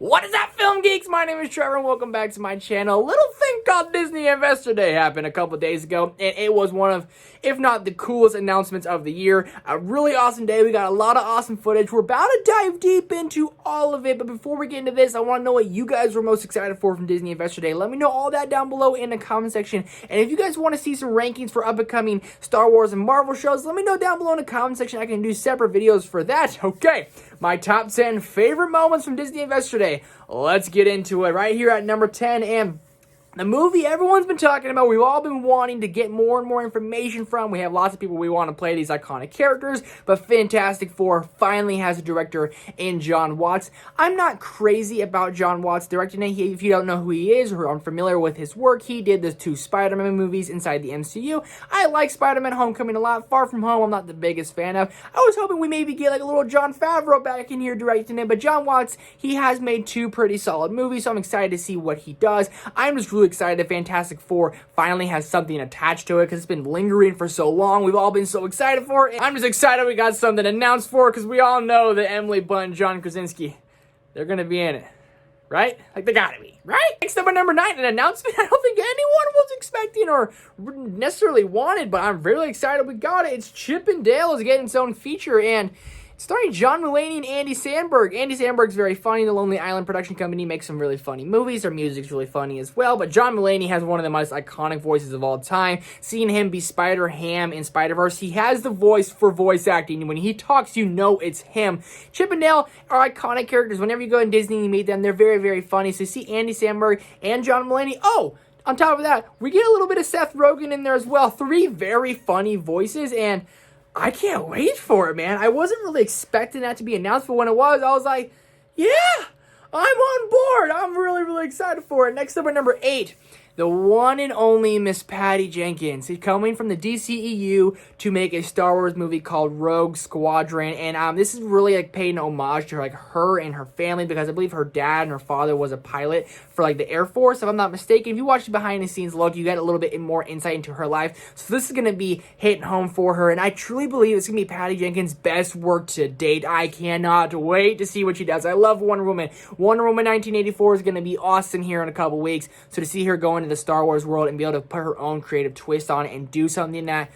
What is up, Film Geeks? My name is Trevor, and welcome back to my channel. A little thing called Disney Investor Day happened a couple days ago, and it was one of, if not the coolest announcements of the year. A really awesome day. We got a lot of awesome footage. We're about to dive deep into all of it, but before we get into this, I want to know what you guys were most excited for from Disney Investor Day. Let me know all that down below in the comment section, and if you guys want to see some rankings for up-and-coming Star Wars and Marvel shows, let me know down below in the comment section. I can do separate videos for that. Okay, my top 10 favorite moments from Disney Investor Day. Let's get into it right here at number 10, and the movie everyone's been talking about, we've all been wanting to get more and more information from. We have lots of people we want to play these iconic characters, but Fantastic Four finally has a director in Jon Watts. I'm not crazy about Jon Watts directing it. If you don't know who he is or are unfamiliar with his work, he did the 2 Spider-Man movies inside the MCU. I like Spider-Man Homecoming a lot. Far From Home, I'm not the biggest fan of. I was hoping we maybe get like a little Jon Favreau back in here directing it, but Jon Watts, he has made 2 pretty solid movies, so I'm excited to see what he does. I'm just really excited that Fantastic Four finally has something attached to it because it's been lingering for so long. We've all been so excited for it. I'm just excited we got something announced for it because we all know that Emily Blunt and John Krasinski, they're going to be in it, right? Like, they got to be, right? Next up at number 9, an announcement I don't think anyone was expecting or necessarily wanted, but I'm really excited we got it. It's Chip and Dale is getting its own feature, and starring John Mulaney and Andy Samberg. Andy Samberg's very funny. The Lonely Island production company makes some really funny movies. Their music's really funny as well. But John Mulaney has one of the most iconic voices of all time. Seeing him be Spider-Ham in Spider-Verse, he has the voice for voice acting. When he talks, you know it's him. Chip and Dale are iconic characters. Whenever you go in Disney and you meet them, they're very, very funny. So you see Andy Samberg and John Mulaney. Oh, on top of that, we get a little bit of Seth Rogen in there as well. 3 very funny voices, and I can't wait for it, man. I wasn't really expecting that to be announced, but when it was, I was like, yeah, I'm on board. I'm really, really excited for it. Next up at number 8, the one and only Miss Patty Jenkins. She's coming from the DCEU to make a Star Wars movie called Rogue Squadron, and this is really like paying homage to her and her family, because I believe her dad and her father was a pilot for like the Air Force, if I'm not mistaken. If you watch the behind the scenes look, you get a little bit more insight into her life. So this is going to be hitting home for her, and I truly believe it's going to be Patty Jenkins' best work to date. I cannot wait to see what she does. I love Wonder Woman. Wonder Woman 1984 is going to be awesome here in a couple weeks. So to see her go into the Star Wars world and be able to put her own creative twist on it and do something that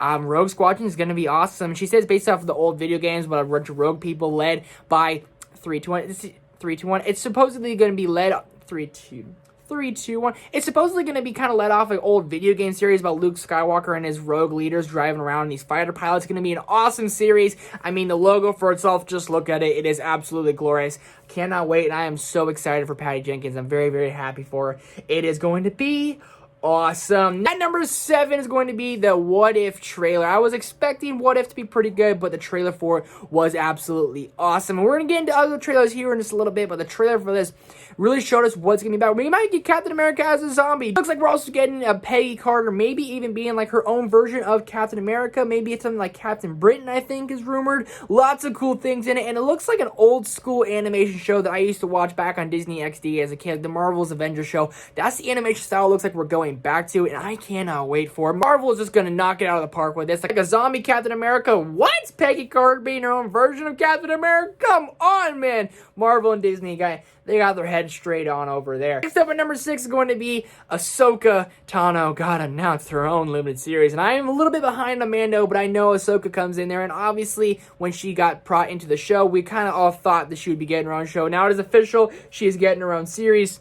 Rogue Squadron is going to be awesome. She says based off of the old video games, but a bunch of rogue people led by 321. It's supposedly going to be led 321. It's supposedly going to be kind of led off an old video game series about Luke Skywalker and his rogue leaders driving around in these fighter pilots. It's going to be an awesome series. I mean, the logo for itself, just look at it. It is absolutely glorious. Cannot wait, and I am so excited for Patty Jenkins. I'm very, very happy for her. It is going to be awesome. At number 7 is going to be the What If trailer. I was expecting What If to be pretty good, but the trailer for it was absolutely awesome. And we're going to get into other trailers here in just a little bit, but the trailer for this really showed us what's going to be about. We might get Captain America as a zombie. Looks like we're also getting a Peggy Carter, maybe even being like her own version of Captain America. Maybe it's something like Captain Britain, I think, is rumored. Lots of cool things in it, and it looks like an old school animation show that I used to watch back on Disney XD as a kid, the Marvel's Avengers show. That's the animation style it looks like we're going back to, and I cannot wait for it. Marvel is just going to knock it out of the park with this. Like a zombie Captain America. What? Peggy Carter being her own version of Captain America? Come on, man. Marvel and Disney, they got their head straight on over there. Next up at number 6 is going to be Ahsoka Tano got announced her own limited series. And I am a little bit behind on Mando, but I know Ahsoka comes in there. And obviously, when she got brought into the show, we kind of all thought that she would be getting her own show. Now it is official. She is getting her own series.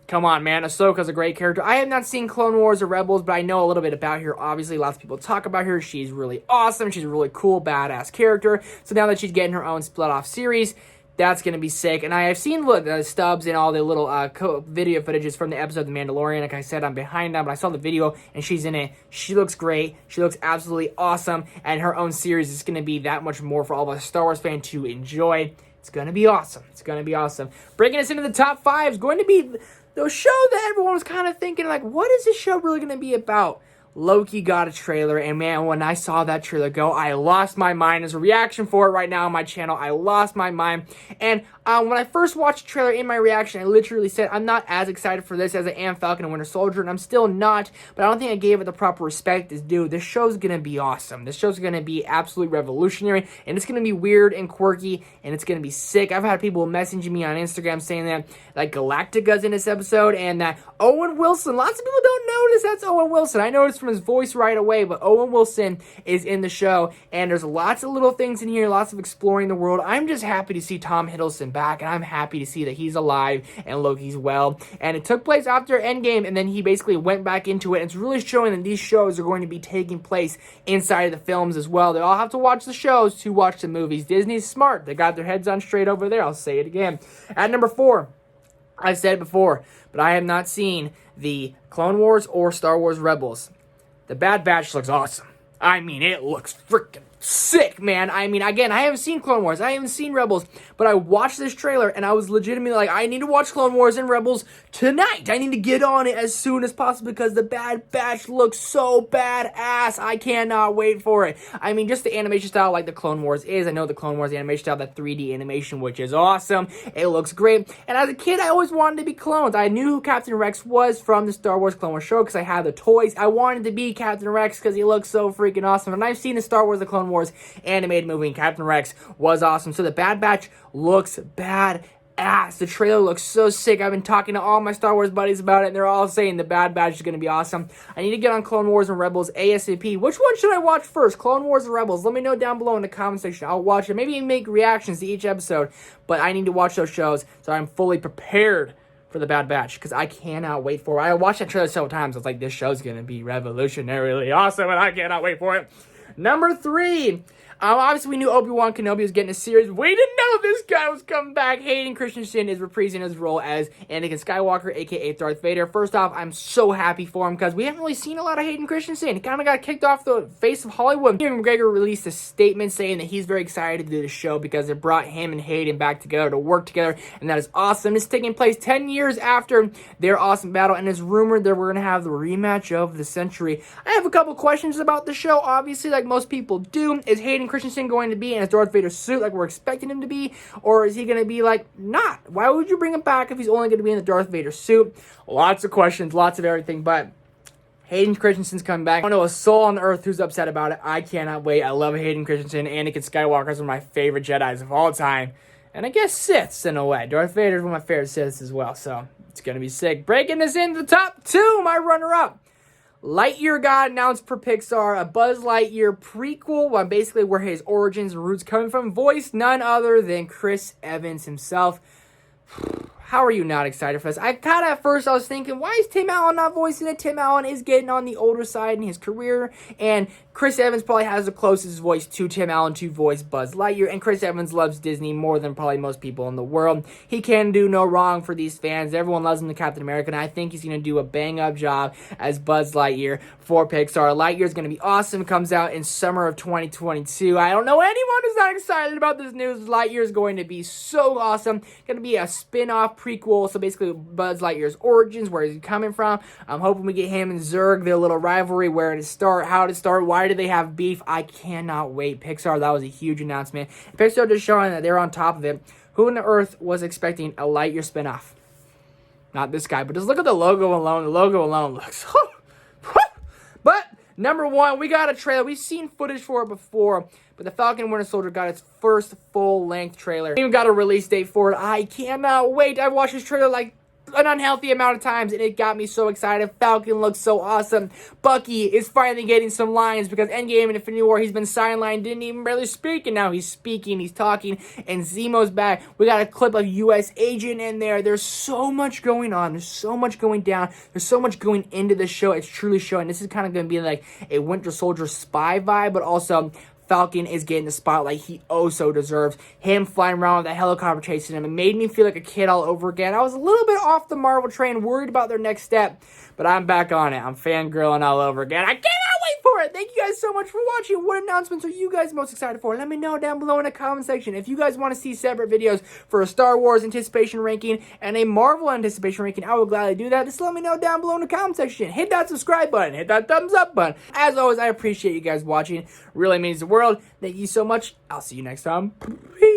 Come on, man. Ahsoka's a great character. I have not seen Clone Wars or Rebels, but I know a little bit about her. Obviously, lots of people talk about her. She's really awesome. She's a really cool, badass character. So now that she's getting her own split-off series, that's going to be sick. And I have seen the stubs and all the little video footages from the episode of The Mandalorian. Like I said, I'm behind them, but I saw the video, and she's in it. She looks great. She looks absolutely awesome. And her own series is going to be that much more for all of us Star Wars fans to enjoy. It's going to be awesome. It's going to be awesome. Breaking us into the top 5 is going to be the show that everyone was kind of thinking, like, what is this show really going to be about? Loki got a trailer, and man, when I saw that trailer go, I lost my mind. There's a reaction for it right now on my channel. I lost my mind. And when I first watched the trailer, in my reaction, I literally said, I'm not as excited for this as I am Falcon and Winter Soldier, and I'm still not, but I don't think I gave it the proper respect it's due. This show's gonna be awesome. This show's gonna be absolutely revolutionary, and it's gonna be weird and quirky, and it's gonna be sick. I've had people messaging me on Instagram saying that, like, Galactica's in this episode, and that Owen Wilson, lots of people don't notice that's Owen Wilson. I noticed from his voice right away, but Owen Wilson is in the show, and there's lots of little things in here, lots of exploring the world. I'm just happy to see Tom Hiddleston back, and I'm happy to see that he's alive and Loki's well. And it took place after Endgame, and then he basically went back into it. It's really showing that these shows are going to be taking place inside of the films as well. They all have to watch the shows to watch the movies. Disney's smart. They got their heads on straight over there. I'll say it again. At number 4, I've said it before, but I have not seen the Clone Wars or Star Wars Rebels. The Bad Batch looks awesome. I mean, it looks freaking sick, man. I mean, again, I haven't seen Clone Wars. I haven't seen Rebels. But I watched this trailer, and I was legitimately like, I need to watch Clone Wars and Rebels tonight. I need to get on it as soon as possible because the Bad Batch looks so badass. I cannot wait for it. I mean, just the animation style like the Clone Wars is. I know the Clone Wars animation style, that 3D animation, which is awesome. It looks great. And as a kid, I always wanted to be clones. I knew who Captain Rex was from the Star Wars Clone Wars show because I had the toys. I wanted to be Captain Rex because he looks so freaking awesome. And I've seen the Star Wars The Clone Wars animated movie, and Captain Rex was awesome. So the Bad Batch looks badass. The trailer looks so sick. I've been talking to all my Star Wars buddies about it, and they're all saying the Bad Batch is going to be awesome. I need to get on Clone Wars and Rebels ASAP. Which one should I watch first, Clone Wars or Rebels? Let me know down below in the comment section. I'll watch it. Maybe even make reactions to each episode, but I need to watch those shows so I'm fully prepared for the Bad Batch, because I cannot wait for it. I watched that trailer several times. I was like, this show's going to be revolutionarily awesome, and I cannot wait for it. Number 3. Obviously, we knew Obi-Wan Kenobi was getting a series. We didn't know this guy was coming back. Hayden Christensen is reprising his role as Anakin Skywalker, a.k.a. Darth Vader. First off, I'm so happy for him because we haven't really seen a lot of Hayden Christensen. He kind of got kicked off the face of Hollywood. Ewan McGregor released a statement saying that he's very excited to do the show because it brought him and Hayden back together to work together, and that is awesome. It's taking place 10 years after their awesome battle, and it's rumored that we're going to have the rematch of the century. I have a couple questions about the show, obviously, like most people do. Is Hayden Christensen going to be in his Darth Vader suit like we're expecting him to be, or is he going to be like not? Why would you bring him back if he's only going to be in the Darth Vader suit? Lots of questions, lots of everything, but Hayden Christensen's coming back. I don't know a soul on earth who's upset about it. I cannot wait. I love Hayden Christensen. Anakin Skywalker is one of my favorite Jedis of all time, and I guess Siths in a way. Darth Vader is one of my favorite Siths as well, so it's going to be sick. Breaking this into the top 2, my runner-up. Lightyear got announced for Pixar, a Buzz Lightyear prequel, basically where his origins and roots coming from, voiced none other than Chris Evans himself. How are you not excited for this? I kind of, at first, I was thinking, why is Tim Allen not voicing it? Tim Allen is getting on the older side in his career, and Chris Evans probably has the closest voice to Tim Allen to voice Buzz Lightyear, and Chris Evans loves Disney more than probably most people in the world. He can do no wrong for these fans. Everyone loves him to Captain America, and I think he's going to do a bang-up job as Buzz Lightyear for Pixar. Lightyear is going to be awesome. It comes out in summer of 2022. I don't know anyone who's not excited about this news. Lightyear is going to be so awesome. It's going to be a spin-off prequel, so basically Buzz Lightyear's origins, where he's coming from. I'm hoping we get him and Zurg, their little rivalry, where to start, how to start, why do they have beef. I cannot wait. Pixar, that was a huge announcement. Pixar just showing that they're on top of it. Who on earth was expecting a Lightyear spin-off? Not this guy, but just look at the logo alone. The logo alone looks... But, number 1, we got a trailer. We've seen footage for it before, but the Falcon and Winter Soldier got its first full-length trailer. We even got a release date for it. I cannot wait. I've watched this trailer like an unhealthy amount of times, and it got me so excited. Falcon looks so awesome. Bucky is finally getting some lines because Endgame and Infinity War, he's been sidelined, didn't even barely speak, and now he's speaking, he's talking, and Zemo's back. We got a clip of U.S. Agent in there. There's so much going on. There's so much going down. There's so much going into the show. It's truly showing. This is kind of going to be like a Winter Soldier spy vibe, but also Falcon is getting the spotlight he so deserves. Him flying around with a helicopter chasing him. It made me feel like a kid all over again. I was a little bit off the Marvel train, worried about their next step, but I'm back on it. I'm fangirling all over again. I cannot wait for it. that, thank you guys so much for watching. What announcements are you guys most excited for? Let me know down below in the comment section. If you guys want to see separate videos for a Star Wars anticipation ranking and a Marvel anticipation ranking, I will gladly do that. Just let me know down below in the comment section. Hit that subscribe button. Hit that thumbs up button. As always, I appreciate you guys watching. Really means the world. Thank you so much. I'll see you next time. Peace.